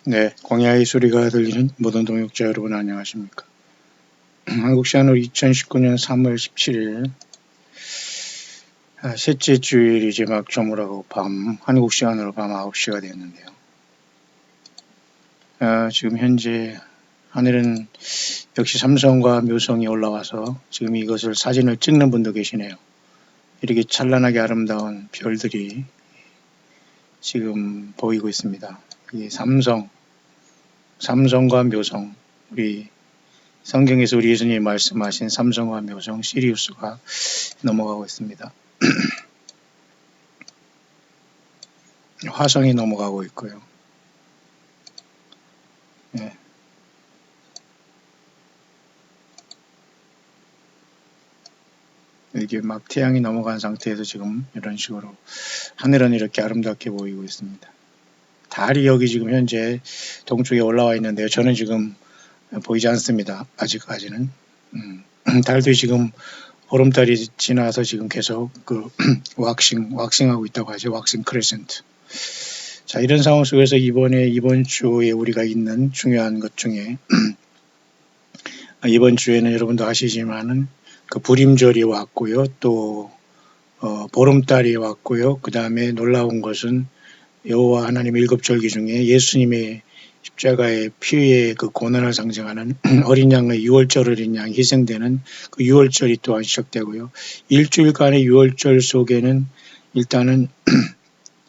네, 광야의 소리가 들리는 모든 동역자 여러분 안녕하십니까. 한국 시간으로 2019년 3월 17일 셋째 주일 이제 막 저물하고 한국 시간으로 밤 9시가 됐는데요. 지금 현재 하늘은 역시 삼성과 묘성이 올라와서 지금 이것을 사진을 찍는 분도 계시네요. 이렇게 찬란하게 아름다운 별들이 지금 보이고 있습니다. 이 삼성과 묘성, 우리 성경에서 우리 예수님이 말씀하신 삼성과 묘성 시리우스가 넘어가고 있습니다. 화성이 넘어가고 있고요. 네. 이게 막 태양이 넘어간 상태에서 지금 이런 식으로 하늘은 이렇게 아름답게 보이고 있습니다. 달이 여기 지금 현재 동쪽에 올라와 있는데요. 저는 지금 보이지 않습니다. 아직까지는. 달도 지금 보름달이 지나서 지금 계속 그 왁싱하고 있다고 하죠. 왁싱 크레센트. 자, 이런 상황 속에서 이번 주에 우리가 있는 중요한 것 중에 이번 주에는 여러분도 아시지만은 그 불임절이 왔고요. 또 보름달이 왔고요. 그 다음에 놀라운 것은 여호와 하나님 일곱절기 중에 예수님의 십자가의 피의 그 고난을 상징하는 어린 양의 유월절 어린 양이 희생되는 그 유월절이 또한 시작되고요. 일주일간의 유월절 속에는 일단은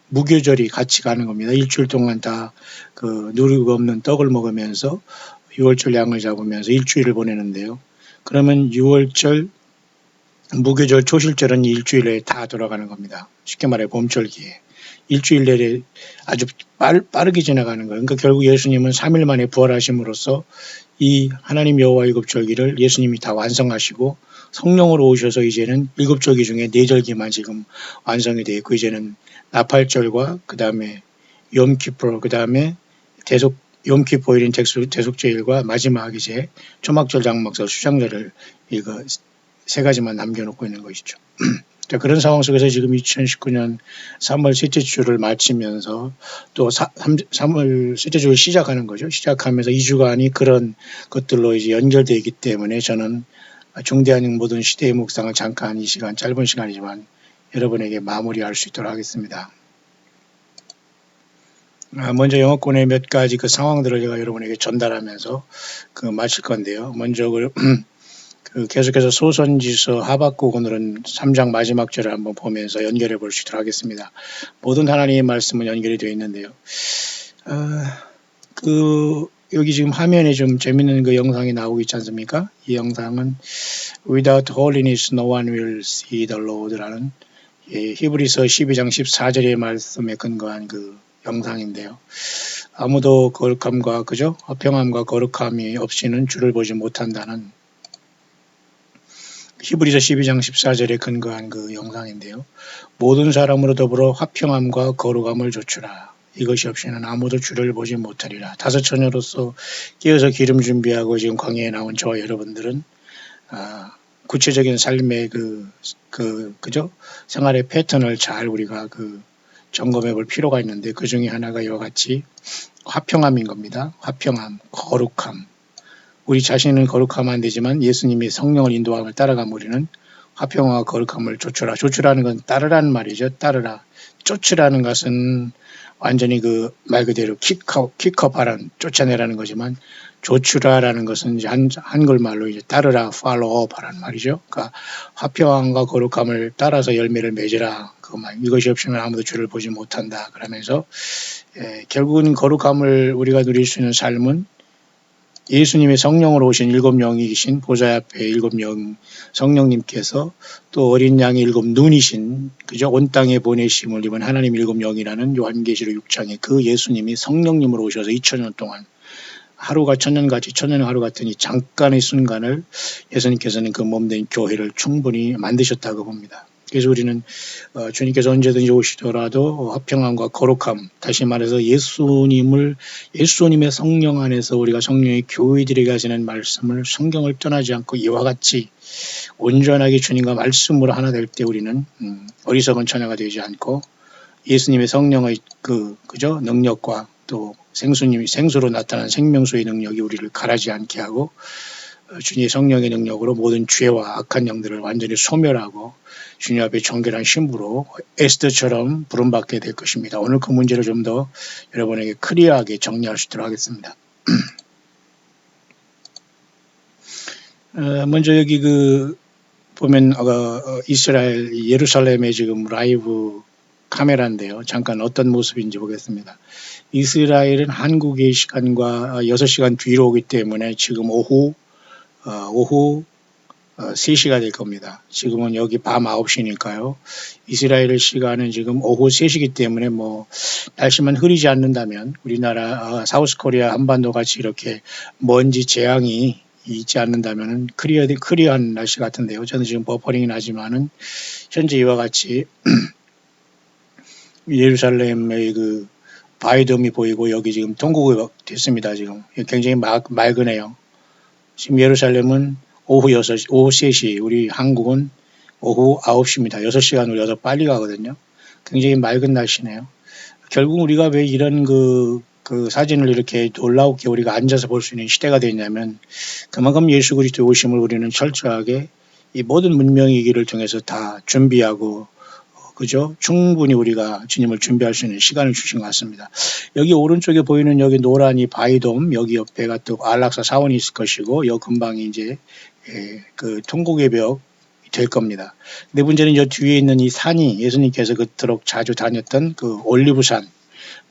무교절이 같이 가는 겁니다. 일주일 동안 다 그 누리고 없는 떡을 먹으면서 유월절 양을 잡으면서 일주일을 보내는데요. 그러면 유월절, 무교절, 초실절은 일주일에 다 돌아가는 겁니다. 쉽게 말해 봄절기에. 일주일 내내 아주 빠르게 지나가는 거예요. 그러니까 결국 예수님은 3일 만에 부활하심으로써 이 하나님 여호와 일곱절기를 예수님이 다 완성하시고 성령으로 오셔서 이제는 일곱절기 중에 4절기만 지금 완성이 되어 있고 이제는 나팔절과 그 다음에 욤키포 그 다음에 욤키포일인 대속죄일과 마지막 이제 초막절, 장막절, 수장절을 이거 세 가지만 남겨놓고 있는 것이죠. 자, 그런 상황 속에서 지금 2019년 3월 셋째 주를 마치면서 또 3월 셋째 주를 시작하는 거죠. 시작하면서 2주간이 그런 것들로 이제 연결되어 있기 때문에 저는 중대한 모든 시대의 묵상을 잠깐 이 시간, 짧은 시간이지만 여러분에게 마무리할 수 있도록 하겠습니다. 먼저 영어권의 몇 가지 그 상황들을 제가 여러분에게 전달하면서 마칠 건데요. 먼저 계속해서 소선지서 하박국 오늘은 3장 마지막 절을 한번 보면서 연결해 볼 수 있도록 하겠습니다. 모든 하나님의 말씀은 연결이 되어 있는데요. 여기 지금 화면에 좀 재밌는 그 영상이 나오고 있지 않습니까? 이 영상은 Without holiness no one will see the Lord라는 히브리서 12장 14절의 말씀에 근거한 그 영상인데요. 아무도 거룩함과 화평함과 거룩함이 없이는 주를 보지 못한다는 히브리서 12장 14절에 근거한 그 영상인데요. 모든 사람으로 더불어 화평함과 거룩함을 조추라. 이것이 없이는 아무도 주를 보지 못하리라. 다섯 처녀로서 깨어서 기름 준비하고 지금 광야에 나온 저와 여러분들은 구체적인 삶의 생활의 패턴을 잘 우리가 점검해 볼 필요가 있는데 그 중에 하나가 이와 같이 화평함인 겁니다. 화평함, 거룩함. 우리 자신은 거룩하면 안 되지만 예수님이 성령을 인도함을 따라가면 우리는 화평과 거룩함을 조추라. 조추라는 건 따르라는 말이죠. 따르라. 쫓으라는 것은 완전히 말 그대로 킥업하라는 쫓아내라는 거지만 조추라라는 것은 이제 한글말로 이제 따르라, follow up 하라는 말이죠. 그러니까 화평함과 거룩함을 따라서 열매를 맺으라. 이것이 없이는 아무도 주를 보지 못한다. 그러면서 결국은 거룩함을 우리가 누릴 수 있는 삶은 예수님의 성령으로 오신 일곱 영이신 보좌 앞에 일곱 영 성령님께서 또 어린 양의 일곱 눈이신 온 땅에 보내심을 입은 하나님 일곱 영이라는 요한계시록 6장에 그 예수님이 성령님으로 오셔서 2000년 동안 하루가 천년같이 천년의 하루 같은 이 잠깐의 순간을 예수님께서는 그 몸된 교회를 충분히 만드셨다고 봅니다. 그래서 우리는 주님께서 언제든지 오시더라도 화평함과 거룩함, 다시 말해서 예수님의 성령 안에서 우리가 성령의 교회들에게 하시는 말씀을 성경을 떠나지 않고 이와 같이 온전하게 주님과 말씀으로 하나 될 때 우리는 어리석은 처녀가 되지 않고 예수님의 성령의 능력과 또 생수로 나타난 생명수의 능력이 우리를 가라지 않게 하고 주님의 성령의 능력으로 모든 죄와 악한 영들을 완전히 소멸하고 주님 앞에 정결한 신부로 에스더처럼 부름받게 될 것입니다. 오늘 그 문제를 좀 더 여러분에게 클리어하게 정리할 수 있도록 하겠습니다. 먼저 여기 보면 이스라엘 예루살렘의 지금 라이브 카메라인데요. 잠깐 어떤 모습인지 보겠습니다. 이스라엘은 한국의 시간과 6시간 뒤로 오기 때문에 지금 오후 3시가 될 겁니다. 지금은 여기 밤 9시니까요. 이스라엘 시간은 지금 오후 3시기 때문에 날씨만 흐리지 않는다면 우리나라 사우스코리아 한반도 같이 이렇게 먼지 재앙이 있지 않는다면 클리어한 날씨 같은데요. 저는 지금 버퍼링이 나지만은 현재 이와 같이 예루살렘의 바위돔이 보이고 여기 지금 통곡이 됐습니다. 지금 굉장히 맑으네요. 지금 예루살렘은 오후 3시, 우리 한국은 오후 9시입니다. 6시간 우리가 더 빨리 가거든요. 굉장히 맑은 날씨네요. 결국 우리가 왜 이런 그 사진을 이렇게 놀라우게 우리가 앉아서 볼 수 있는 시대가 됐냐면 그만큼 예수 그리스도의 오심을 우리는 철저하게 이 모든 문명의 길을 통해서 다 준비하고 그죠? 충분히 우리가 주님을 준비할 수 있는 시간을 주신 것 같습니다. 여기 오른쪽에 보이는 여기 노란 이 바위돔 여기 옆에가 또 안락사 사원이 있을 것이고 여 근방이 이제 그 통곡의 벽 될 겁니다. 근데 문제는 저 뒤에 있는 이 산이 예수님께서 그토록 자주 다녔던 그 올리브산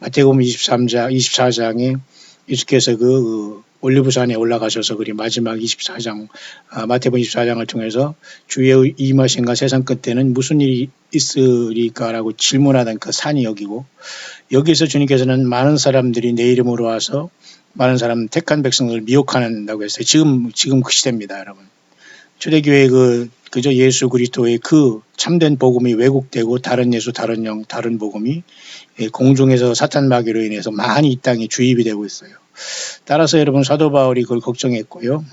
마태복음 24장에 예수께서 올리브산에 올라가셔서 그리 마지막 24장 마태복음 24장을 통해서 주의 임하신가 세상 끝에는 무슨 일이 있으리까라고 질문하던 그 산이 여기고 여기서 주님께서는 많은 사람들이 내 이름으로 와서 많은 사람 택한 백성들을 미혹한다고 했어요. 지금 그 시대입니다, 여러분. 초대교회 그저 예수 그리스도의 그 참된 복음이 왜곡되고 다른 예수, 다른 영, 다른 복음이 공중에서 사탄 마귀로 인해서 많이 이 땅에 주입이 되고 있어요. 따라서 여러분 사도 바울이 그걸 걱정했고요.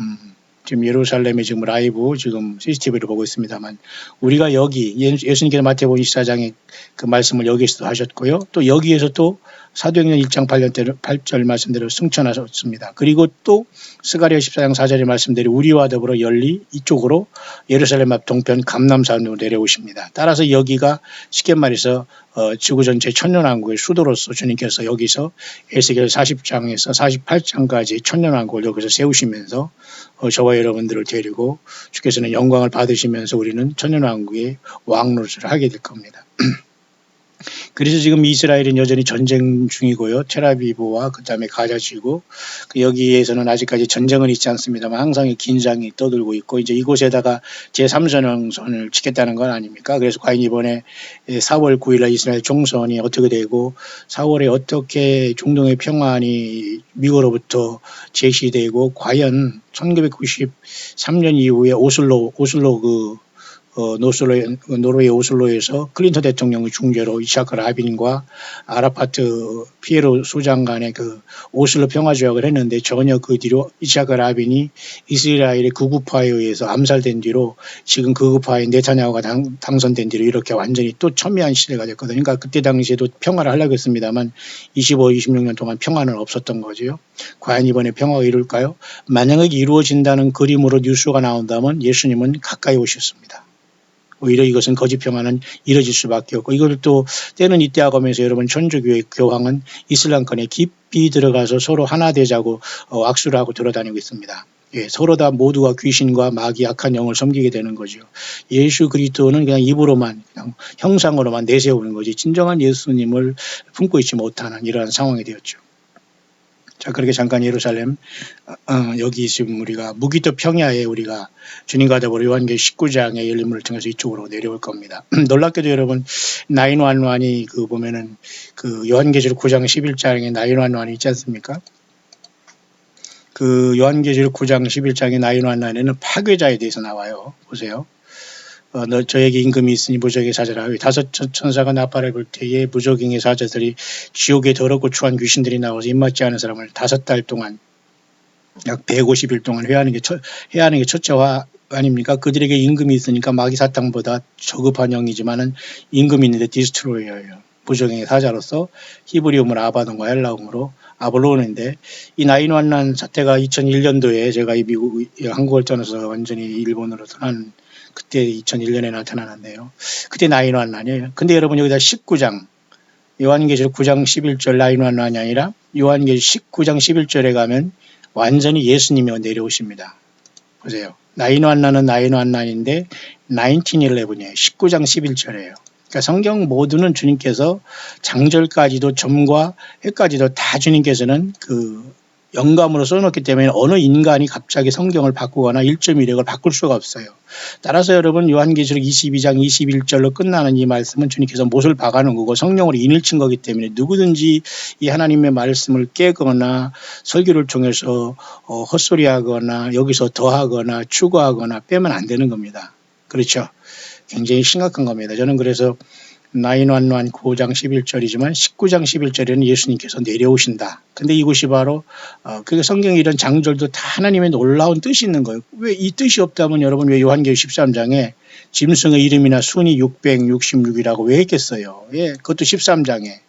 지금 예루살렘에 지금 라이브 지금 CCTV를 보고 있습니다만 우리가 여기 예수님께서 마태복음 24장에 그 말씀을 여기서도 하셨고요. 또 여기에서 또 사도행전 1장 8절 말씀대로 승천하셨습니다. 그리고 또 스가랴 14장 4절의 말씀대로 우리와 더불어 열리 이쪽으로 예루살렘 앞 동편 감람산으로 내려오십니다. 따라서 여기가 쉽게 말해서 지구 전체 천년왕국의 수도로서 주님께서 여기서 에스겔 40장에서 48장까지 천년왕국을 여기서 세우시면서 저와 여러분들을 데리고 주께서는 영광을 받으시면서 우리는 천년왕국의 왕노릇을 하게 될 겁니다. 그래서 지금 이스라엘은 여전히 전쟁 중이고요. 텔아비브와 그다음에 가자지구 여기에서는 아직까지 전쟁은 있지 않습니다만 항상 긴장이 떠들고 있고 이제 이곳에다가 제3선언을 치겠다는 건 아닙니까? 그래서 과연 이번에 4월 9일날 이스라엘 총선이 어떻게 되고 4월에 어떻게 중동의 평안이 미국으로부터 제시되고 과연 1993년 이후에 오슬로 노르웨이 오슬로에서 클린턴 대통령의 중재로 이차크 라빈과 아라파트 피에로 소장 간의 그 오슬로 평화조약을 했는데 전혀 그 뒤로 이차크 라빈이 이스라엘의 극우파에 의해서 암살된 뒤로 지금 극우파의 네타냐후가 당선된 뒤로 이렇게 완전히 또 첨예한 시대가 됐거든요. 그러니까 그때 당시에도 평화를 하려고 했습니다만 26년 동안 평화는 없었던 거죠. 과연 이번에 평화가 이룰까요? 만약에 이루어진다는 그림으로 뉴스가 나온다면 예수님은 가까이 오셨습니다. 오히려 이것은 거짓 평화는 이뤄질 수밖에 없고 이걸 또 때는 이때하고 하면서 여러분 천주교의 교황은 이슬람권에 깊이 들어가서 서로 하나 되자고 악수를 하고 돌아다니고 있습니다. 서로 다 모두가 귀신과 마귀 악한 영을 섬기게 되는 거죠. 예수 그리스도는 그냥 입으로만 그냥 형상으로만 내세우는 거지 진정한 예수님을 품고 있지 못하는 이러한 상황이 되었죠. 자, 그렇게 잠깐 예루살렘, 여기 지금 우리가 무기토 평야에 우리가 주님과 더불어 요한계시록 19장의 열림을 통해서 이쪽으로 내려올 겁니다. 놀랍게도 여러분, 911이 보면은 요한계시록 9장 11장에 911이 있지 않습니까? 요한계시록 9장 11장의 911에는 파괴자에 대해서 나와요. 보세요. 저에게 임금이 있으니 무적의 사자라. 다섯 천사가 나팔을 불 때에 무적의 사자들이 지옥에 더럽고 추한 귀신들이 나와서 입맞지 않은 사람을 5달 동안 약 150일 동안 해야 하는 게 첫째화 아닙니까? 그들에게 임금이 있으니까 마귀 사탄보다 저급한 영이지만은 임금이 있는데 디스트로이어예요. 부정의 사자로서 히브리음으로 아바돈과 헬라음으로 아볼론인데, 이 나인완난 사태가 2001년도에 제가 이 한국을 떠나서 완전히 일본으로 떠난 그때 2001년에 나타나는데요. 그때 나인완난이에요. 근데 여러분 여기다 19장 요한계시록 9장 11절 나인완난이 아니라 요한계시록 19장 11절에 가면 완전히 예수님이 내려오십니다. 보세요. 나인완난은 나인완난인데 1911이에요. 19장 11절이에요. 그러니까 성경 모두는 주님께서 장절까지도 점과 해까지도 다 주님께서는 그 영감으로 써놓기 때문에 어느 인간이 갑자기 성경을 바꾸거나 1.1획을 바꿀 수가 없어요. 따라서 여러분 요한계시록 22장 21절로 끝나는 이 말씀은 주님께서 못을 박아놓은 거고 성령으로 인을 친 거기 때문에 누구든지 이 하나님의 말씀을 깨거나 설교를 통해서 헛소리하거나 여기서 더하거나 추가하거나 빼면 안 되는 겁니다. 그렇죠? 굉장히 심각한 겁니다. 저는 그래서 나인완완 9장 11절이지만 19장 11절에는 예수님께서 내려오신다. 근데 이곳이 바로 그 성경에 이런 장절도 다 하나님의 놀라운 뜻이 있는 거예요. 왜 이 뜻이 없다면 여러분 왜 요한계시록 13장에 짐승의 이름이나 순이 666이라고 왜 했겠어요? 예, 그것도 13장에.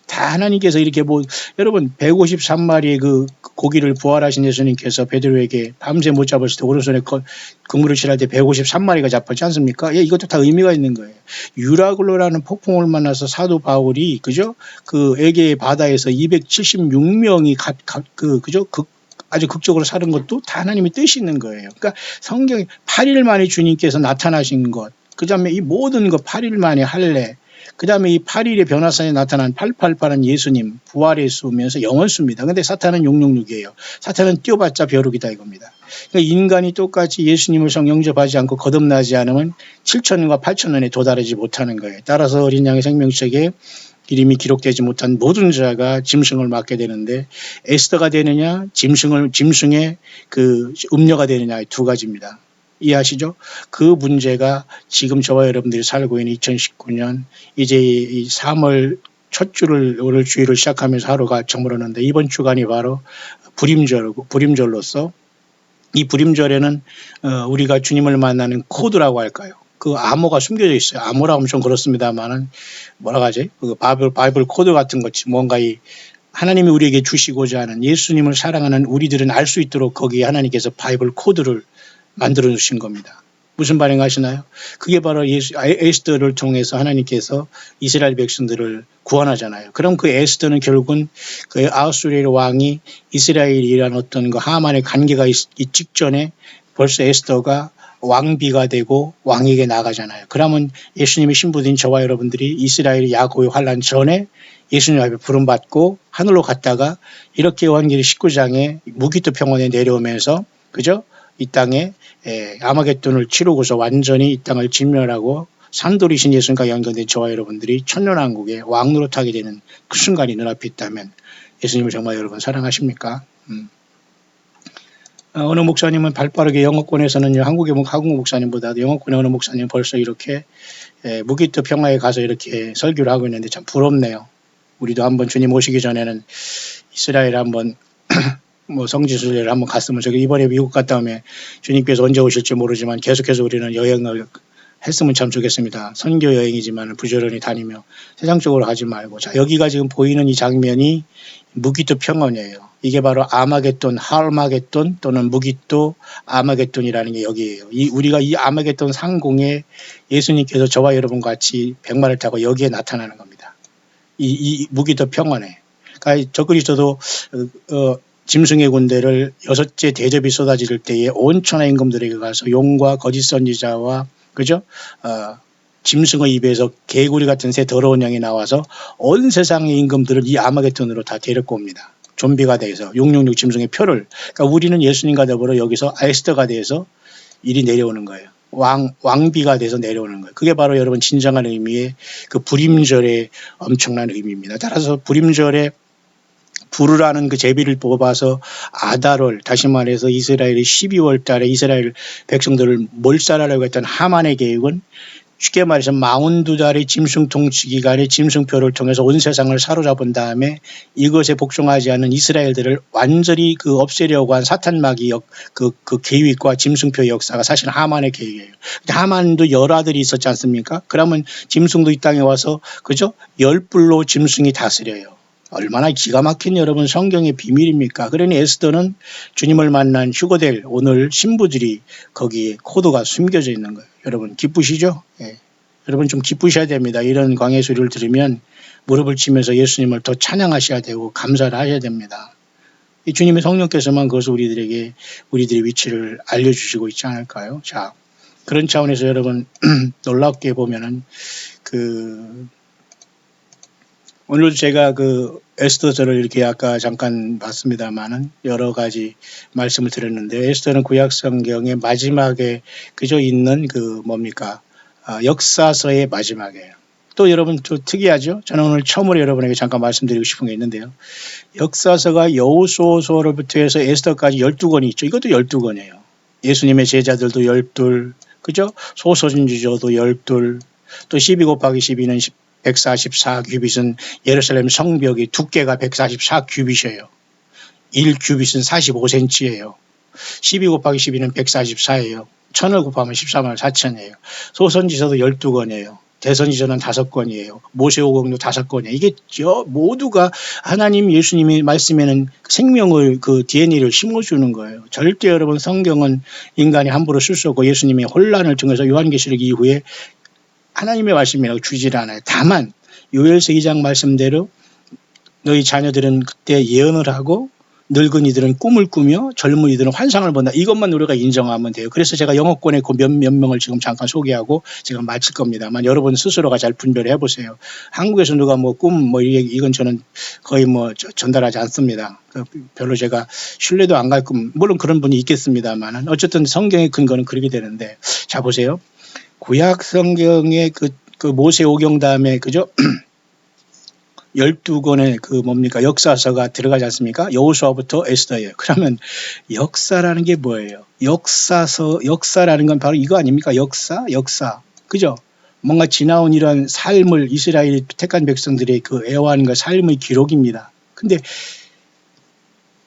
다 하나님께서 이렇게 여러분 153마리의 그 고기를 부활하신 예수님께서 베드로에게 밤새 못 잡았을 때 오른손에 그물을 칠할 때 153마리가 잡혔지 않습니까? 예, 이것도 다 의미가 있는 거예요. 유라굴로라는 폭풍을 만나서 사도 바울이 그죠? 그 에게의 바다에서 276명이 아주 극적으로 사는 것도 다 하나님의 뜻이 있는 거예요. 그러니까 성경에 8일 만에 주님께서 나타나신 것, 그 다음에 이 모든 것 8일 만에 할례, 그 다음에 이 8일의 변화산에 나타난 888은 예수님 부활의 수면서 영원수입니다. 근데 사탄은 666이에요. 사탄은 뛰어봤자 벼룩이다 이겁니다. 그러니까 인간이 똑같이 예수님을 영접하지 않고 거듭나지 않으면 7천과 8천년에 도달하지 못하는 거예요. 따라서 어린 양의 생명책에 이름이 기록되지 못한 모든 자가 짐승을 맞게 되는데 에스더가 되느냐 짐승의 그 음녀가 되느냐 두 가지입니다. 이해하시죠? 그 문제가 지금 저와 여러분들이 살고 있는 2019년 이제 이 3월 첫 주를 오늘 주일을 시작하면서 하루가 저물었는데 이번 주간이 바로 불임절로서 이 불임절에는 우리가 주님을 만나는 코드라고 할까요? 그 암호가 숨겨져 있어요. 암호라고 하면 좀 그렇습니다만은 뭐라고 하지? 그 바이블 코드 같은 것이 뭔가 이 하나님이 우리에게 주시고자 하는 예수님을 사랑하는 우리들은 알 수 있도록 거기에 하나님께서 바이블 코드를 만들어 주신 겁니다. 무슨 반응하시나요? 그게 바로 에스더를 통해서 하나님께서 이스라엘 백성들을 구원하잖아요. 그럼 그 에스더는 결국은 그 아하수에르 왕이 이스라엘이란 어떤 그 하만의 관계가 있기 직전에 벌써 에스더가 왕비가 되고 왕에게 나가잖아요. 그러면 예수님의 신부인 저와 여러분들이 이스라엘 야고의 환란 전에 예수님 앞에 부름받고 하늘로 갔다가 이렇게 요한계시록 19장에 무기토 평원에 내려오면서 그죠? 이 땅에 아마겟돈을 치르고서 완전히 이 땅을 진멸하고 산돌이신 예수님과 연결된 저와 여러분들이 천년왕국의 왕노릇 하게 되는 그 순간이 눈앞에 있다면 예수님을 정말 여러분 사랑하십니까? 어느 목사님은 발빠르게 영어권에서는요, 한국 목사님보다도 영어권의 어느 목사님은 벌써 이렇게 무기토 평화에 가서 이렇게 설교를 하고 있는데 참 부럽네요. 우리도 한번 주님 오시기 전에는 이스라엘 한번 뭐 성지순례를 한번 갔으면 저기 이번에 미국 갔다 오면 주님께서 언제 오실지 모르지만 계속해서 우리는 여행을 했으면 참 좋겠습니다. 선교 여행이지만 부지런히 다니며 세상적으로 가지 말고. 자, 여기가 지금 보이는 이 장면이 무기토 평원이에요. 이게 바로 아마겟돈, 할마겟돈 또는 무기토 아마겟돈이라는 게 여기에요. 우리가 이 아마겟돈 상공에 예수님께서 저와 여러분 같이 백마를 타고 여기에 나타나는 겁니다. 이 무기토 평원에. 그러니까 적그리스도도 짐승의 군대를 6째 대접이 쏟아질 때에 온 천하 임금들에게 가서 용과 거짓 선지자와 그죠? 짐승의 입에서 개구리 같은 새 더러운 양이 나와서 온 세상의 임금들을 이 아마겟돈으로 다 데리고 옵니다. 좀비가 돼서 666 짐승의 표를. 그러니까 우리는 예수님과 더불어 여기서 에스더가 돼서 일이 내려오는 거예요. 왕비가 돼서 내려오는 거예요. 그게 바로 여러분 진정한 의미의 그 불임절의 엄청난 의미입니다. 따라서 불임절에 부르라는 그 제비를 뽑아서 아달월, 다시 말해서 이스라엘이 12월 달에 이스라엘 백성들을 몰살하려고 했던 하만의 계획은 쉽게 말해서 42달의 짐승 통치 기간에 짐승표를 통해서 온 세상을 사로잡은 다음에 이것에 복종하지 않는 이스라엘들을 완전히 그 없애려고 한 사탄마귀 그 계획과 짐승표의 역사가 사실 하만의 계획이에요. 하만도 여러 아들이 있었지 않습니까? 그러면 짐승도 이 땅에 와서 그죠? 열불로 짐승이 다스려요. 얼마나 기가 막힌 여러분 성경의 비밀입니까? 그러니 에스더는 주님을 만난 휴거될 오늘 신부들이 거기에 코드가 숨겨져 있는 거예요. 여러분 기쁘시죠? 예. 여러분 좀 기쁘셔야 됩니다. 이런 광해 소리를 들으면 무릎을 치면서 예수님을 더 찬양하셔야 되고 감사를 하셔야 됩니다. 이 주님의 성령께서만 그것을 우리들에게 우리들의 위치를 알려주시고 있지 않을까요? 자, 그런 차원에서 여러분 놀랍게 보면은 오늘도 제가 에스더서를 이렇게 아까 잠깐 봤습니다만은 여러 가지 말씀을 드렸는데 에스더는 구약 성경의 마지막에 그저 있는 역사서의 마지막이에요. 또 여러분 좀 특이하죠? 저는 오늘 처음으로 여러분에게 잠깐 말씀드리고 싶은 게 있는데요. 역사서가 여호수아서로부터 해서 에스더까지 12권이 있죠. 이것도 12권이에요. 예수님의 제자들도 12, 그죠? 소서신주저도 12, 또 12 곱하기 12는 144 규빗은 예루살렘 성벽이 두께가 144 규빗이에요. 1 규빗은 45cm예요. 12 곱하기 12는 144예요. 1000을 곱하면 14만 4천이에요. 소선지서도 12권이에요. 대선지서는 5권이에요. 모세오경도 5권이에요. 이게 모두가 하나님 예수님의 말씀에는 생명을 DNA를 심어주는 거예요. 절대 여러분 성경은 인간이 함부로 쓸 수 없고 예수님의 혼란을 통해서 요한계시록 이후에 하나님의 말씀이라고 주질 않아요. 다만 요엘서 2장 말씀대로 너희 자녀들은 그때 예언을 하고 늙은이들은 꿈을 꾸며 젊은이들은 환상을 본다. 이것만 우리가 인정하면 돼요. 그래서 제가 영어권의 몇 명을 지금 잠깐 소개하고 제가 마칠 겁니다만 여러분 스스로가 잘 분별을 해보세요. 한국에서 누가 이건 저는 거의 전달하지 않습니다. 별로 제가 신뢰도 안 갈 겁니다. 물론 그런 분이 있겠습니다만 어쨌든 성경의 근거는 그렇게 되는데 자 보세요. 구약 성경의 모세오경 다음에 그죠? 12권의 역사서가 들어가지 않습니까? 여호수아부터 에스더예요. 그러면 역사라는 게 뭐예요? 역사라는 건 바로 이거 아닙니까? 역사. 그죠? 뭔가 지나온 이런 삶을 이스라엘이 택한 백성들의 애완과 삶의 기록입니다. 근데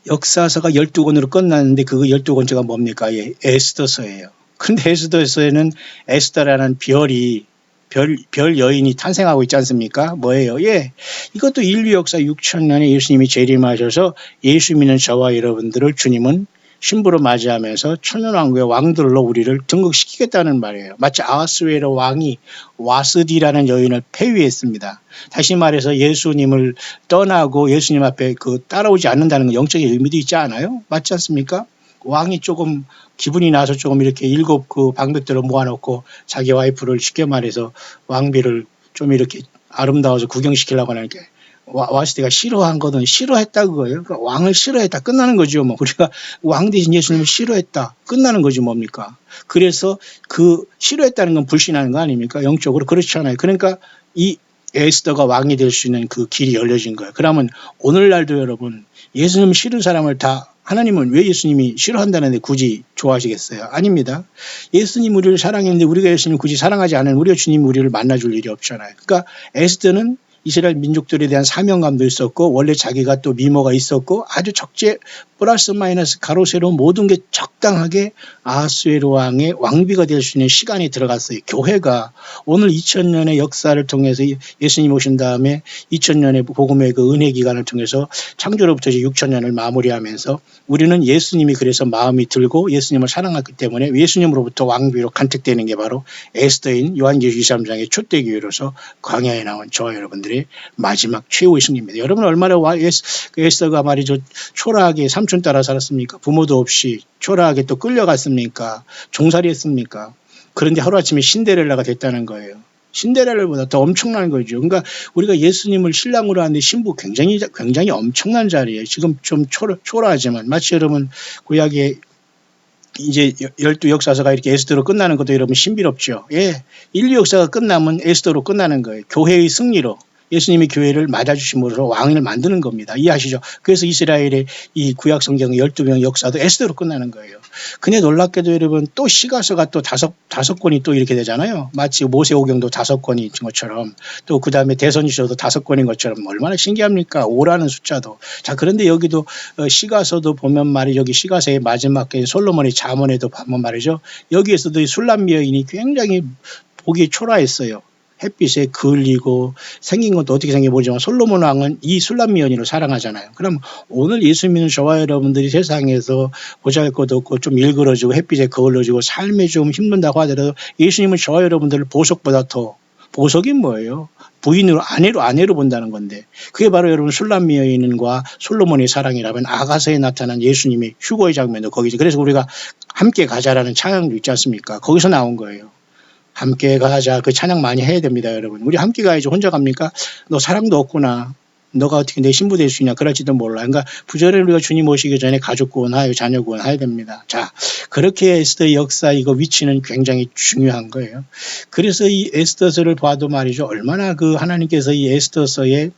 역사서가 12권으로 끝났는데 그 12권째가 뭡니까? 예, 에스더서예요. 근데 에스더서에는 에스더라는 별 여인이 탄생하고 있지 않습니까? 뭐예요? 예. 이것도 인류 역사 6,000년에 예수님이 재림하셔서 예수 믿는 저와 여러분들을 주님은 신부로 맞이하면서 천년왕국의 왕들로 우리를 등극시키겠다는 말이에요. 마치 아하스웨로 왕이 와스디라는 여인을 폐위했습니다. 다시 말해서 예수님을 떠나고 예수님 앞에 따라오지 않는다는 건 영적인 의미도 있지 않아요? 맞지 않습니까? 왕이 조금 기분이 나서 조금 이렇게 7 방백들을 모아놓고 자기 와이프를 쉽게 말해서 왕비를 좀 이렇게 아름다워서 구경시키려고 하니까 와스디가 싫어한 거는 싫어했다 그거예요. 그러니까 왕을 싫어했다 끝나는 거죠. 우리가 왕 대신 예수님을 싫어했다 끝나는 거지 뭡니까? 그래서 싫어했다는 건 불신하는 거 아닙니까? 영적으로 그렇지 않아요. 그러니까 이 에스더가 왕이 될 수 있는 그 길이 열려진 거예요. 그러면 오늘날도 여러분 예수님 싫은 사람을 다 하나님은 왜 예수님이 싫어한다는데 굳이 좋아하시겠어요? 아닙니다. 예수님 우리를 사랑했는데 우리가 예수님 굳이 사랑하지 않은 우리가 주님 우리를 만나줄 일이 없잖아요. 그러니까 에스더는 이스라엘 민족들에 대한 사명감도 있었고 원래 자기가 또 미모가 있었고 아주 플러스 마이너스 가로 세로 모든 게 적당하게 아하스웨로 왕의 왕비가 될 수 있는 시간이 들어갔어요. 교회가 오늘 2000년의 역사를 통해서 예수님 오신 다음에 2000년의 복음의 은혜 기간을 통해서 창조로부터 6000년을 마무리하면서 우리는 예수님이 그래서 마음이 들고 예수님을 사랑했기 때문에 예수님으로부터 왕비로 간택되는 게 바로 에스더인 요한계시록 23장의 촛대교회로서 광야에 나온 저와 여러분들의 마지막 최후의 승리입니다. 여러분 얼마나 에스더가 말이죠. 초라하게 삼촌 따라 살았습니까? 부모도 없이 초라하게 또 끌려갔습니까? 종살이 했습니까? 그런데 하루아침에 신데렐라가 됐다는 거예요. 신데렐라보다 더 엄청난 거죠. 그러니까 우리가 예수님을 신랑으로 하는데 신부 굉장히 엄청난 자리예요. 지금 좀 초라하지만 마치 여러분 구약에 이제 12 역사서가 이렇게 에스더로 끝나는 것도 여러분 신비롭죠. 예. 인류 역사가 끝나면 에스더로 끝나는 거예요. 교회의 승리로. 예수님이 교회를 맞아주심으로 왕을 만드는 겁니다. 이해하시죠? 그래서 이스라엘의 이 구약 성경 12명 역사도 에스더로 끝나는 거예요. 근데 놀랍게도 여러분 또 시가서가 또 다섯 권이 또 이렇게 되잖아요. 마치 모세오경도 5권인 것처럼 또 그 다음에 대선지서도 5권인 것처럼 얼마나 신기합니까? 5라는 숫자도. 자, 그런데 여기도 시가서도 보면 말이죠. 여기 시가서의 마지막에 솔로몬의 잠언에도 보면 말이죠. 여기에서도 이 술람 여인이 굉장히 보기 초라했어요. 햇빛에 그을리고 생긴 것도 어떻게 생긴 모르지만 솔로몬 왕은 이 술람 여인을 사랑하잖아요. 그럼 오늘 예수 믿는 저와 여러분들이 세상에서 보잘것도 없고 좀 일그러지고 햇빛에 그을러지고 삶에 좀 힘든다고 하더라도 예수님은 저와 여러분들을 보석보다 더 보석이 뭐예요? 부인으로 아내로 본다는 건데 그게 바로 여러분 술람 여인과 솔로몬의 사랑이라면 아가서에 나타난 예수님의 휴거의 장면도 거기죠. 그래서 우리가 함께 가자라는 찬양도 있지 않습니까? 거기서 나온 거예요. 함께 가자. 그 찬양 많이 해야 됩니다, 여러분. 우리 함께 가야지 혼자 갑니까? 너 사랑도 없구나. 너가 어떻게 내 신부 될 수 있냐. 그럴지도 몰라. 그러니까 부절에 우리가 주님 오시기 전에 가족 구원하여 자녀 구원해야 됩니다. 자, 그렇게 에스더의 역사 이거 위치는 굉장히 중요한 거예요. 그래서 이 에스더서를 봐도 말이죠. 얼마나 그 하나님께서 이 에스더서의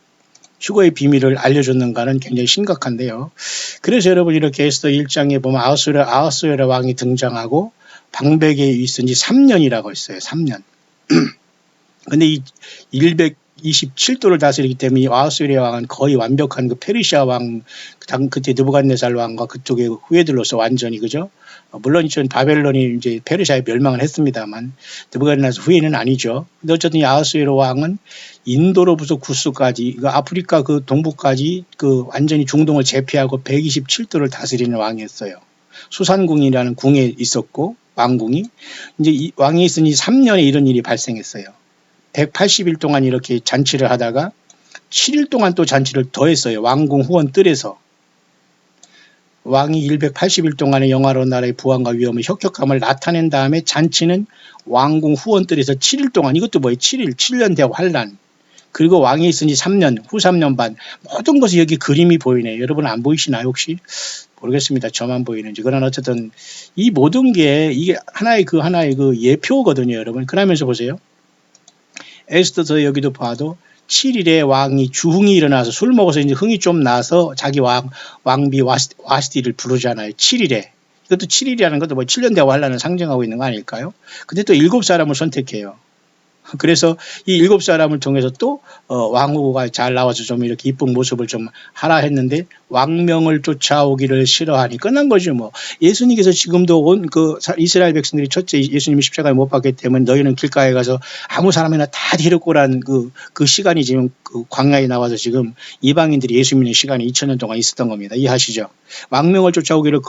휴거의 비밀을 알려줬는가는 굉장히 심각한데요. 그래서 여러분 이렇게 에스더 1장에 보면 아하수에라 왕이 등장하고 방백에 있은 지 3년이라고 했어요. 3년. 근데 이 127도를 다스리기 때문에 아하수에라 왕은 거의 완벽한 그 페르시아 왕, 그때 느부갓네살 왕과 그쪽의 후예들로서 완전히, 그죠? 물론 이전 바벨론이 이제 페르시아에 멸망을 했습니다만 느부갓네살 후예는 아니죠. 근데 어쨌든 이 아하수에라 왕은 인도로부터 구스까지, 아프리카 그 동부까지 그 완전히 중동을 제패하고 127도를 다스리는 왕이었어요. 수산궁이라는 궁에 있었고 왕궁이 이제 이 왕이 있으니 3년에 이런 일이 발생했어요. 180일 동안 이렇게 잔치를 하다가 7일 동안 또 잔치를 더 했어요. 왕궁 후원 뜰에서. 왕이 180일 동안의 영화로운 나라의 부왕과 위엄의 혁혁함을 나타낸 다음에 잔치는 왕궁 후원 뜰에서 7일 동안, 이것도 뭐예요? 7년 대화 환란. 그리고 왕이 있으니 3년, 후 3년 반. 모든 것이 여기 그림이 보이네요. 여러분 안 보이시나요 혹시? 모르겠습니다. 저만 보이는지. 그러나 어쨌든 이 모든 게 이게 하나의 그 예표거든요, 여러분. 그러면서 보세요. 에스더서 여기도 봐도 7일에 왕이 주흥이 일어나서 술 먹어서 이제 흥이 좀 나서 자기 왕비 와스디를 부르잖아요. 7일에. 이것도 7일이라는 것도 뭐 7년 대화 환란을 상징하고 있는 거 아닐까요? 근데 또 7사람을 선택해요. 그래서 이 7사람을 통해서 또 왕후가 잘 나와서 좀 이렇게 이쁜 모습을 좀 하라 했는데 왕명을 쫓아오기를 싫어하니 끝난 거죠. 뭐 예수님께서 지금도 온 그 이스라엘 백성들이 첫째 예수님이 십자가에 못 박기 때문에 너희는 길가에 가서 아무 사람이나 다 데리고 오라는 그 시간이 지금 그 광야에 나와서 지금 이방인들이 예수 믿는 시간이 2000년 동안 있었던 겁니다. 이해하시죠? 왕명을 쫓아오기를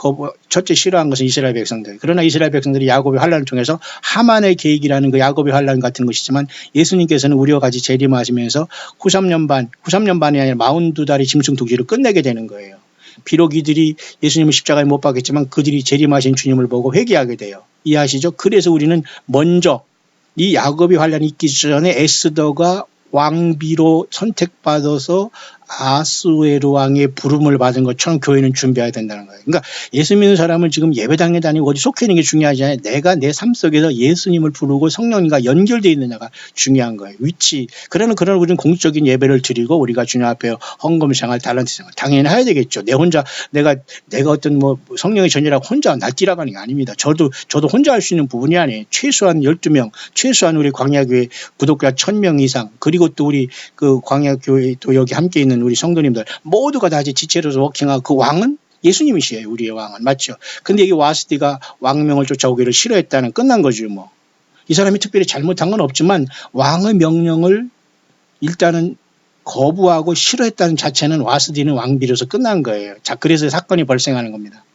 첫째 싫어한 것은 이스라엘 백성들. 그러나 이스라엘 백성들이 야곱의 환란을 통해서 하만의 계획이라는 그 야곱의 환란 같은 것이지만 예수님께서는 우리와 같이 재림하시면서 후 3년 반이 아니라 42달의 짐승 둥지를 끝내게 되는 거예요. 비록 이들이 예수님을 십자가에 못 박겠지만 그들이 재림하신 주님을 보고 회개하게 돼요. 이해하시죠? 그래서 우리는 먼저 이 야곱의 환란이 있기 전에 에스더가 왕비로 선택받아서 아하수에로 왕의 부름을 받은 것처럼 교회는 준비해야 된다는 거예요. 그러니까 예수 믿는 사람은 지금 예배당에 다니고 어디 속해 있는 게 중요하지 않아요. 내가 내 삶 속에서 예수님을 부르고 성령님과 연결되어 있느냐가 중요한 거예요. 위치. 그러나 우리는 공적인 예배를 드리고 우리가 주님 앞에 헌금 생활, 달란트 생활 당연히 해야 되겠죠. 내가 어떤 뭐 성령의 전이라고 혼자 날뛰라가는 게 아닙니다. 저도 혼자 할 수 있는 부분이 아니에요. 최소한 12명, 최소한 우리 광야교회 구독자 1000명 이상, 그리고 또 우리 그 광야교회 또 여기 함께 있는 우리 성도님들 모두가 다 이제 지체로서 워킹하고 그 왕은 예수님이시에요. 우리의 왕은. 맞죠? 근데 이 와스디가 왕명을 쫓아오기를 싫어했다는 끝난 거죠. 뭐. 이 사람이 특별히 잘못한 건 없지만 왕의 명령을 일단은 거부하고 싫어했다는 자체는 와스디는 왕비로서 끝난 거예요. 자, 그래서 사건이 발생하는 겁니다.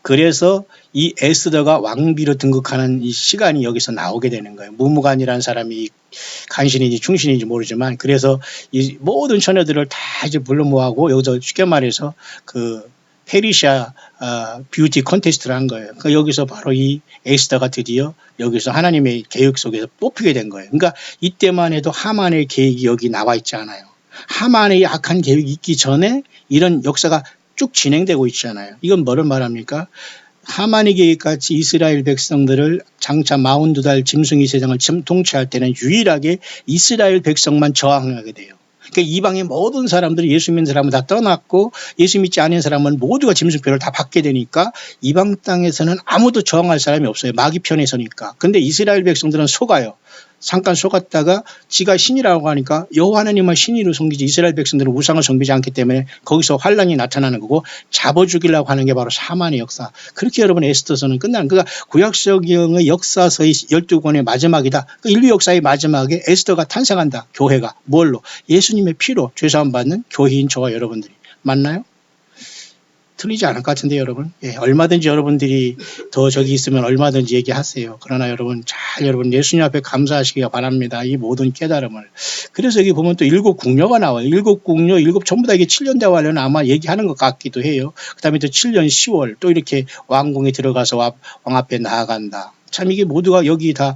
그래서 이 에스더가 왕비로 등극하는 이 시간이 여기서 나오게 되는 거예요. 무무간이라는 사람이 간신인지 충신인지 모르지만 그래서 이 모든 처녀들을 다 이제 불러 모아고 여기서 쉽게 말해서 그 페르시아 뷰티 콘테스트를 한 거예요. 그러니까 여기서 바로 이 에스더가 드디어 여기서 하나님의 계획 속에서 뽑히게 된 거예요. 그러니까 이때만 해도 하만의 계획이 여기 나와 있지 않아요. 하만의 악한 계획이 있기 전에 이런 역사가 쭉 진행되고 있잖아요. 이건 뭐를 말합니까? 하만의 계획같이 이스라엘 백성들을 장차 42달 짐승의 세상을 통치할 때는 유일하게 이스라엘 백성만 저항하게 돼요. 그러니까 이방의 모든 사람들이 예수 믿는 사람은 다 떠났고 예수 믿지 않은 사람은 모두가 짐승표를 다 받게 되니까 이방 땅에서는 아무도 저항할 사람이 없어요. 마귀 편에 서니까. 근데 이스라엘 백성들은 속아요. 잠깐 속았다가 지가 신이라고 하니까 여호와 하나님만 신이로 섬기지 이스라엘 백성들은 우상을 섬기지 않기 때문에 거기서 환란이 나타나는 거고 잡아 죽이려고 하는 게 바로 하만의 역사. 그렇게 여러분 에스더서는 끝나는 그러니까 구약성경의 역사서의 12권의 마지막이다. 그 인류 역사의 마지막에 에스더가 탄생한다. 교회가 뭘로? 예수님의 피로 죄사함 받는 교회인 저와 여러분들이. 맞나요? 틀리지 않을 것 같은데 여러분. 예, 얼마든지 여러분들이 더 저기 있으면 얼마든지 얘기하세요. 그러나 여러분 잘 여러분 예수님 앞에 감사하시기가 바랍니다. 이 모든 깨달음을. 그래서 여기 보면 또 일곱 궁녀가 나와요. 일곱 궁녀, 일곱 전부 다 이게 7년 대화는 아마 얘기하는 것 같기도 해요. 그 다음에 또 7년 10월 또 이렇게 왕궁에 들어가서 왕 앞에 나아간다. 참 이게 모두가 여기 다.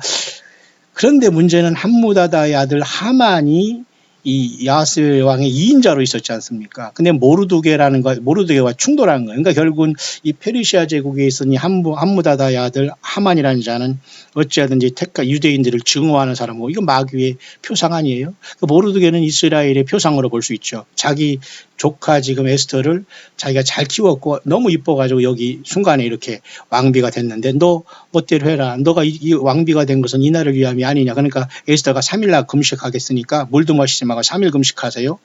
그런데 문제는 함무다다의 아들 하만이 이 야하스 왕의 2인자로 있었지 않습니까? 근데 모르드게와 충돌한 거예요. 그러니까 결국은 이 페르시아 제국에 있은 이 함무다다의 아들 하만이라는 자는 어찌하든지 유대인들을 증오하는 사람이고 이거 마귀의 표상 아니에요? 그 모르드게는 이스라엘의 표상으로 볼 수 있죠. 자기 조카 지금 에스더를 자기가 잘 키웠고 너무 이뻐가지고 여기 순간에 이렇게 왕비가 됐는데 너 멋대로 해라. 너가 이 왕비가 된 것은 이날을 위함이 아니냐. 그러니까 에스더가 3일날 금식하겠으니까 물도 마시지 말고 3일 금식하세요.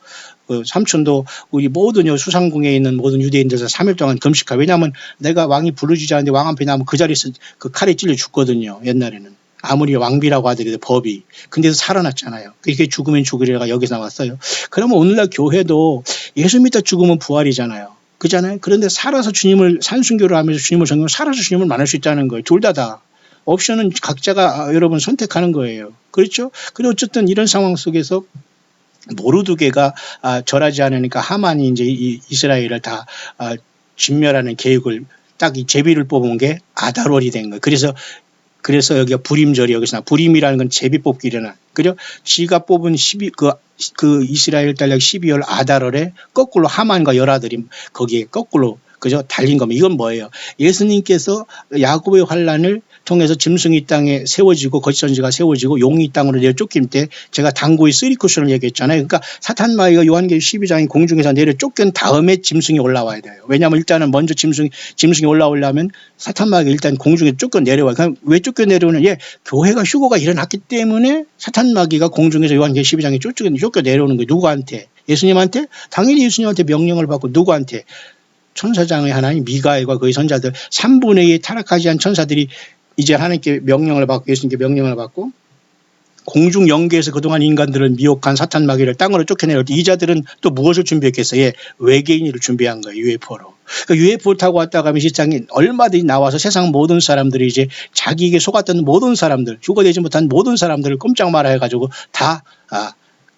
그 삼촌도 우리 모든 수상궁에 있는 모든 유대인들에서 3일 동안 금식하. 왜냐하면 내가 왕이 부르주지 않는데 왕 앞에 나면 그 자리에서 그 칼에 찔려 죽거든요. 옛날에는. 아무리 왕비라고 하더라도 법이. 근데도 살아났잖아요. 그게 죽으면 죽으리라가 여기서 나왔어요. 그러면 오늘날 교회도 예수 믿다 죽으면 부활이잖아요. 그잖아요. 그런데 살아서 주님을 산순교를 하면서 주님을 섬기면 살아서 주님을 만날 수 있다는 거예요. 둘 다. 옵션은 각자가 여러분 선택하는 거예요. 그렇죠? 근데 어쨌든 이런 상황 속에서 모르드게가 절하지 않으니까 하만이 이제 이스라엘을 다 진멸하는 계획을 딱 이 제비를 뽑은 게 아달월이 된 거예요. 그래서 여기가 부림절이 여기서 나. 부림이라는 건 제비 뽑기 일어나. 그죠? 지가 뽑은 그 이스라엘 달력 12월 아달월에 거꾸로 하만과 열아들이 거기에 거꾸로 그죠? 달린 겁니다. 이건 뭐예요? 예수님께서 야곱의 환란을 통해서 짐승이 땅에 세워지고 거짓선지가 세워지고 용이 땅으로 내려 쫓길 때 제가 당구의 쓰리쿠션을 얘기했잖아요. 그러니까 사탄마귀가 요한계시록 12장인 공중에서 내려 쫓긴 다음에 짐승이 올라와야 돼요. 왜냐하면 일단은 먼저 짐승이 올라오려면 사탄마귀가 일단 공중에 쫓겨 내려와요. 그럼 왜 쫓겨 내려오는? 교회가 휴거가 일어났기 때문에 사탄마귀가 공중에서 요한계시록 12장에 쫓겨 내려오는 거예요. 누구한테? 예수님한테? 당연히 예수님한테 명령을 받고 누구한테? 천사장의 하나님 미가엘과 그의 선자들 3분의 2 타락하지 않은 천사들이 이제 하나님께 명령을 받고 예수님께 명령을 받고 공중 영계에서 그동안 인간들을 미혹한 사탄 마귀를 땅으로 쫓겨내올 때 이 자들은 또 무엇을 준비했겠어요? 외계인을 준비한 거예요. UFO로. 그러니까 UFO 타고 왔다 가면 시장에 얼마든지 나와서 세상 모든 사람들이 이제 자기에게 속았던 모든 사람들, 휴거되지 못한 모든 사람들을 꼼짝 말아 해가지고 다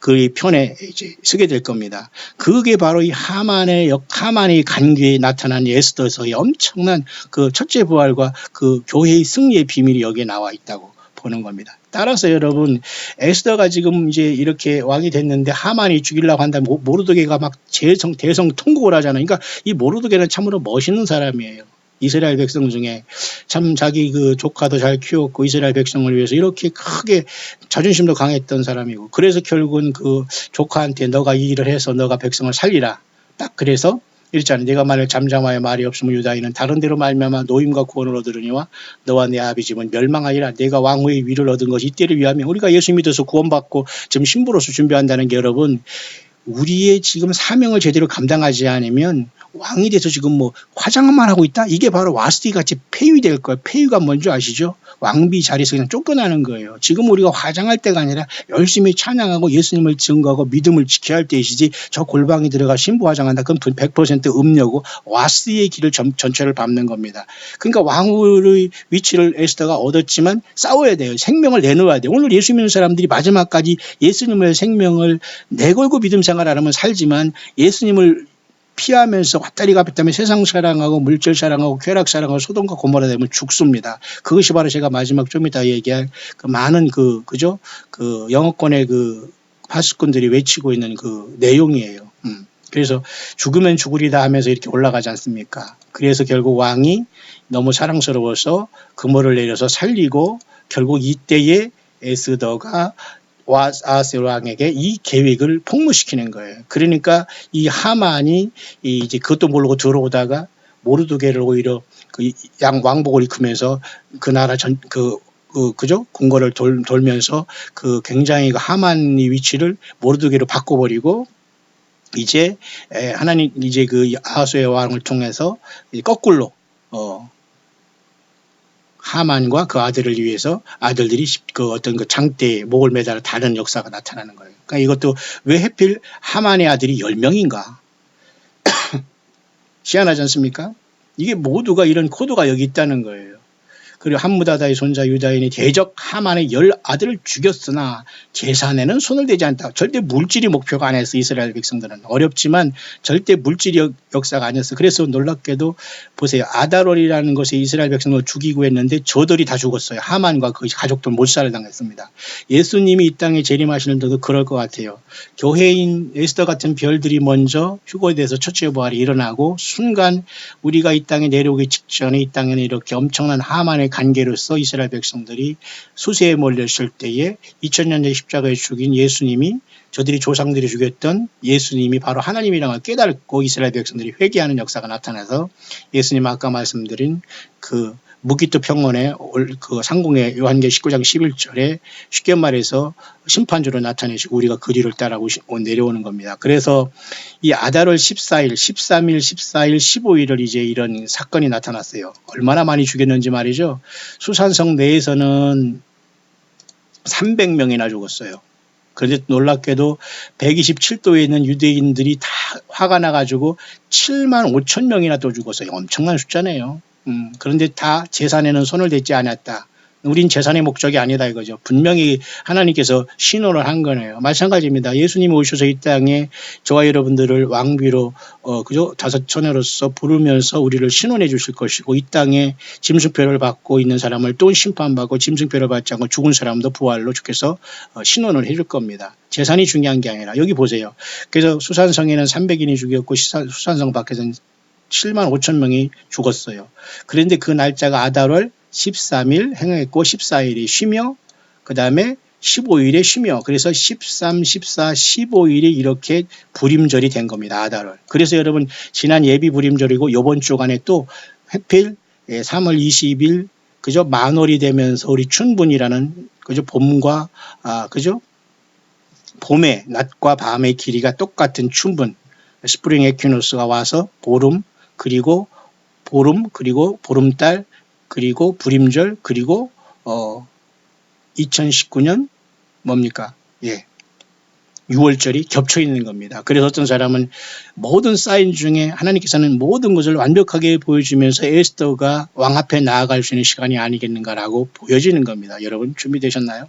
그 편에 이제 서게 될 겁니다. 그게 바로 이 하만의 간귀에 나타난 에스더서의 엄청난 그 첫째 부활과 그 교회의 승리의 비밀이 여기에 나와 있다고 보는 겁니다. 따라서 여러분 에스더가 지금 이제 이렇게 왕이 됐는데 하만이 죽이려고 한다면 모르드게가 막 대성 통곡을 하잖아요. 그러니까 이 모르드게는 참으로 멋있는 사람이에요. 이스라엘 백성 중에 참 자기 그 조카도 잘 키웠고 이스라엘 백성을 위해서 이렇게 크게 자존심도 강했던 사람이고 그래서 결국은 그 조카한테 너가 이 일을 해서 너가 백성을 살리라. 딱 그래서 이랬잖아요. 내가 만일 잠잠하여 말이 없으면 유다인은 다른 데로 말미암아 노임과 구원을 얻으려니와 너와 내 아비 집은 멸망하리라. 내가 왕후의 위를 얻은 것이 이때를 위하면 우리가 예수 믿어서 구원받고 지금 신부로서 준비한다는 게 여러분 우리의 지금 사명을 제대로 감당하지 않으면 왕이 돼서 지금 뭐 화장만 하고 있다? 이게 바로 와스티 같이 폐위될 거예요. 폐위가 뭔지 아시죠? 왕비 자리에서 그냥 쫓겨나는 거예요. 지금 우리가 화장할 때가 아니라 열심히 찬양하고 예수님을 증거하고 믿음을 지켜야 할 때이시지 저 골방에 들어가 신부 화장한다. 그럼 100% 음녀고 와스티의 길을 전체를 밟는 겁니다. 그러니까 왕후의 위치를 에스더가 얻었지만 싸워야 돼요. 생명을 내놓아야 돼요. 오늘 예수 믿는 사람들이 마지막까지 예수님의 생명을 내걸고 믿음 생활하려면 살지만 예수님을 피하면서 왔다리 갔다 하면 세상 사랑하고 물질 사랑하고 쾌락 사랑하고 소돔과 고모라 되면 죽습니다. 그것이 바로 제가 마지막 좀 이따 얘기할 그 많은 그죠? 그 영어권의 그 파수꾼들이 외치고 있는 그 내용이에요. 그래서 죽으면 죽으리다 하면서 이렇게 올라가지 않습니까? 그래서 결국 왕이 너무 사랑스러워서 금호를 내려서 살리고 결국 이때에 에스더가 아하스웨로 왕에게 이 계획을 폭로시키는 거예요. 그러니까 이 하만이 이제 그것도 모르고 들어오다가 모르드게를 오히려 그 양 왕복을 입히면서 그 나라 그죠? 궁궐을 돌면서 그 굉장히 그 하만의 위치를 모르드게로 바꿔버리고 이제 하나님 이제 그 아하스웨로 왕을 통해서 거꾸로 하만과 그 아들을 위해서 아들들이 그 어떤 그 장대에 목을 매달아 다른 역사가 나타나는 거예요. 그러니까 이것도 왜 하필 하만의 아들이 10명인가? 희한하지 않습니까? 이게 모두가 이런 코드가 여기 있다는 거예요. 그리고 함무다다의 손자 유다인이 대적 하만의 10 아들을 죽였으나 재산에는 손을 대지 않다. 절대 물질이 목표가 아니었어. 이스라엘 백성들은. 어렵지만 절대 물질이 역사가 아니었어. 그래서 놀랍게도 보세요. 아달월이라는 것에 이스라엘 백성을 죽이고 했는데 저들이 다 죽었어요. 하만과 그 가족들 몰살을 당했습니다. 예수님이 이 땅에 재림하시는 데도 그럴 것 같아요. 교회인 에스더 같은 별들이 먼저 휴거에 대해서 첫째 부활이 일어나고 순간 우리가 이 땅에 내려오기 직전에 이 땅에는 이렇게 엄청난 하만의 관계로서 이스라엘 백성들이 수세에 몰렸을 때에 2000년 전 십자가에 죽인 예수님이 저들이 조상들이 죽였던 예수님이 바로 하나님이라는 걸 깨닫고 이스라엘 백성들이 회개하는 역사가 나타나서 예수님 아까 말씀드린 그 무기토 평원의 그 상공의 요한계 19장 11절에 쉽게 말해서 심판주로 나타내시고 우리가 그 뒤를 따라오고 내려오는 겁니다. 그래서 이 아달월 14일, 13일, 14일, 15일을 이제 이런 사건이 나타났어요. 얼마나 많이 죽였는지 말이죠. 수산성 내에서는 300명이나 죽었어요. 그런데 놀랍게도 127도에 있는 유대인들이 다 화가 나가지고 7만 5천 명이나 또 죽었어요. 엄청난 숫자네요. 그런데 다 재산에는 손을 댔지 않았다. 우린 재산의 목적이 아니다 이거죠. 분명히 하나님께서 신호를 한 거네요. 마찬가지입니다. 예수님이 오셔서 이 땅에 저와 여러분들을 왕비로 그죠? 다섯 처녀로서 부르면서 우리를 신원해 주실 것이고 이 땅에 짐승표를 받고 있는 사람을 또 심판받고 짐승표를 받지 않고 죽은 사람도 부활로 주께서 신원을 해줄 겁니다. 재산이 중요한 게 아니라 여기 보세요. 그래서 수산성에는 300인이 죽였고 수산성 밖에서는 7만 5천 명이 죽었어요. 그런데 그 날짜가 아달월 13일 행했고 14일이 쉬며 그 다음에 15일에 쉬며 그래서 13, 14, 15일이 이렇게 불임절이 된 겁니다. 아달월. 그래서 여러분 지난 예비 불임절이고 이번 주간에 또 하필 3월 20일 그죠 만월이 되면서 우리 춘분이라는 그죠 봄과 그죠 봄의 낮과 밤의 길이가 똑같은 춘분 스프링 에퀴노스가 와서 보름 그리고 보름달 그리고 불임절 그리고 2019년 뭡니까? 6월절이 겹쳐 있는 겁니다. 그래서 어떤 사람은 모든 사인 중에 하나님께서는 모든 것을 완벽하게 보여주면서 에스더가 왕 앞에 나아갈 수 있는 시간이 아니겠는가라고 보여지는 겁니다. 여러분 준비되셨나요?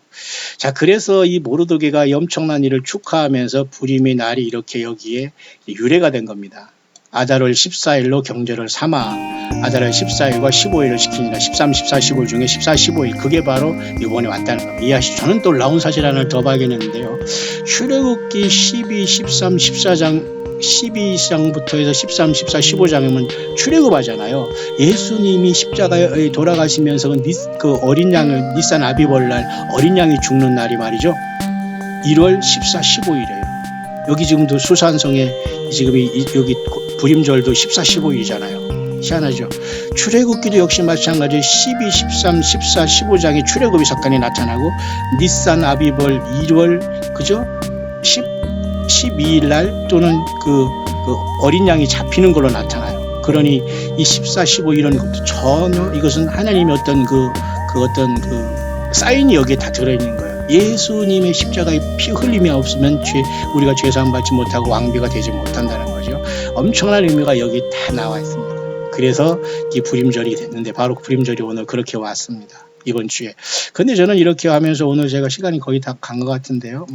자, 그래서 이 모르드게가 엄청난 일을 축하하면서 불임의 날이 이렇게 여기에 유래가 된 겁니다. 아달월 14일로 경절을 삼아 아달월 14일과 15일을 지키니라 13, 14, 15일 중에 14, 15일 그게 바로 이번에 왔다는 겁니다. 이해하시죠? 저는 또 놀라운 사실 하나를 더 발견했는데요. 출애굽기 12, 13, 14장 12장부터 해서 13, 14, 15장이면 출애굽하잖아요. 예수님이 십자가에 돌아가시면서 그 어린 양을 니산 아비벌날 어린 양이 죽는 날이 말이죠. 1월 14, 15일이에요. 여기 지금도 수산성에 지금 여기 불임절도 14, 15일이잖아요. 희한하죠. 출애굽기도 역시 마찬가지로 12, 13, 14, 15장에 출애굽의 사건이 나타나고 니산 아비벌 1월 그죠? 12일 날 또는 그 어린 양이 잡히는 걸로 나타나요. 그러니 이 14, 15 이런 것도 전혀 이것은 하나님의 어떤 그 어떤 그 사인이 여기에 다 들어있는 거예요. 예수님의 십자가의 피 흘림이 없으면 우리가 죄사함 받지 못하고 왕비가 되지 못한다는 거죠. 엄청난 의미가 여기 다 나와 있습니다. 그래서 이 불임절이 됐는데 바로 불임절이 오늘 그렇게 왔습니다. 이번 주에. 근데 저는 이렇게 하면서 오늘 제가 시간이 거의 다 간 것 같은데요.